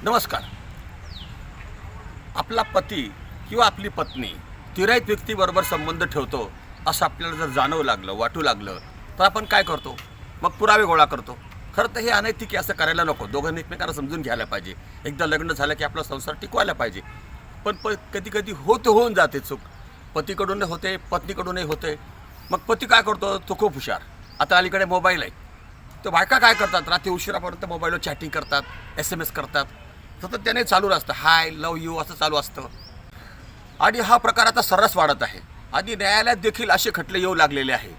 नमस्कार. आपला पती किंवा आपली पत्नी तिराईत व्यक्तीबरोबर संबंध ठेवतो असं आपल्याला जर जाणवू लागलं, वाटू लागलं, तर आपण काय करतो? मग पुरावे गोळा करतो. खरं तर हे अनैतिक आहे, असं करायला नको. दोघांनी एकमेकांना समजून घ्यायला पाहिजे. एकदा लग्न झालं की आपला संसार टिकवायला पाहिजे. पण कधी कधी होऊन जाते चूक. पतीकडून होते, पत्नीकडूनही होते. मग पती काय करतो? तो खूप हुशार. आता अलीकडे मोबाईल आहे, तर बायका काय करतात? रात्री उशिरापर्यंत मोबाईलवर चॅटिंग करतात, SMS करतात. सतत त्याने चालू असतं, हाय, लव यू असं चालू असतं. आणि हा प्रकार आता सर्रास वाढत आहे. आधी न्यायालयात देखील असे खटले येऊ लागलेले आहे.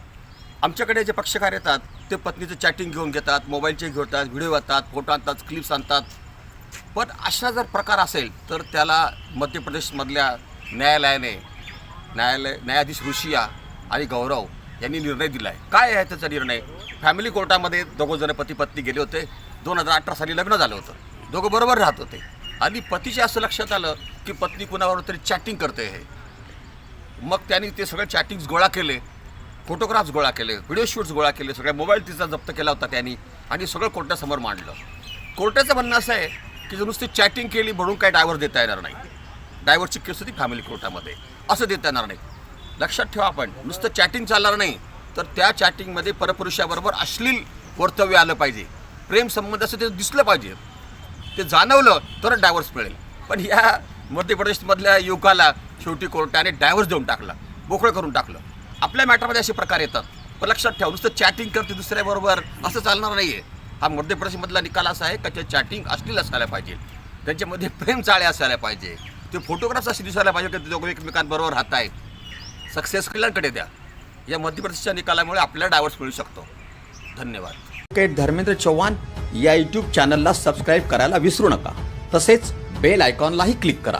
आमच्याकडे जे पक्षकार येतात ते पत्नीचं चॅटिंग घेऊन घेतात, मोबाईलचे घेतात, व्हिडिओ आणतात, फोटो आणतात, क्लिप्स आणतात. पण अशा जर प्रकार असेल तर त्याला मध्य प्रदेशमधल्या न्यायाधीश ऋषिया आणि गौरव यांनी निर्णय दिला आहे. काय आहे त्याचा निर्णय? फॅमिली कोर्टामध्ये दोघंजण पती पत्नी गेले होते. 2018 साली लग्न झालं होतं. दोघं बरोबर राहत होते आणि पतीच्या असं लक्षात आलं की पत्नी कुणाबरोबर तरी चॅटिंग करते आहे. मग त्यांनी ते सगळे चॅटिंग्स गोळा केले, फोटोग्राफ्स गोळा केले, व्हिडिओ शूट्स गोळा केले, सगळ्या मोबाईल तिचा जप्त केला होता त्यांनी आणि सगळं कोर्टासमोर मांडलं. कोर्टाचं म्हणणं असं आहे की जर नुसती चॅटिंग केली म्हणून काय डायव्हर्स देता येणार नाही. डायव्हर्सची केस होती फॅमिली कोर्टामध्ये, असं देता येणार नाही. लक्षात ठेवा, आपण नुसतं चॅटिंग चालणार नाही, तर त्या चॅटिंगमध्ये परपुरुषाबरोबर अश्लील वर्तव्य आलं पाहिजे. प्रेम संबंध असं ते दिसलं पाहिजे. ते जाणवलं तर डायव्हर्स मिळेल. पण या मध्य प्रदेशमधल्या युवकाला शेवटी कोर्टाने डायव्हर्स देऊन टाकला, मोकळं करून टाकलं. आपल्या मॅटरमध्ये असे प्रकार येतात. पण लक्षात ठेवा, नुसतं चॅटिंग करते दुसऱ्याबरोबर असं चालणार नाही आहे. हा मध्य प्रदेशमधला निकाल असा आहे का त्या चॅटिंग अश्लील असायला पाहिजे, त्यांच्यामध्ये प्रेम चाळे असायला पाहिजे, ते फोटोग्राफ्स असे दिसायला पाहिजे की ते दोघं एकमेकांबरोबर राहत आहेत. सक्सेस क्रियांकडे द्या. या मध्य प्रदेशच्या निकालामुळे आपल्याला डायव्हर्स मिळू शकतो. धन्यवाद. ॲडव्होकेट धर्मेंद्र चव्हाण या यूट्यूब चॅनलला सबस्क्राईब करायला विसरू नका. तसेच बेल आयकॉनलाही क्लिक करा.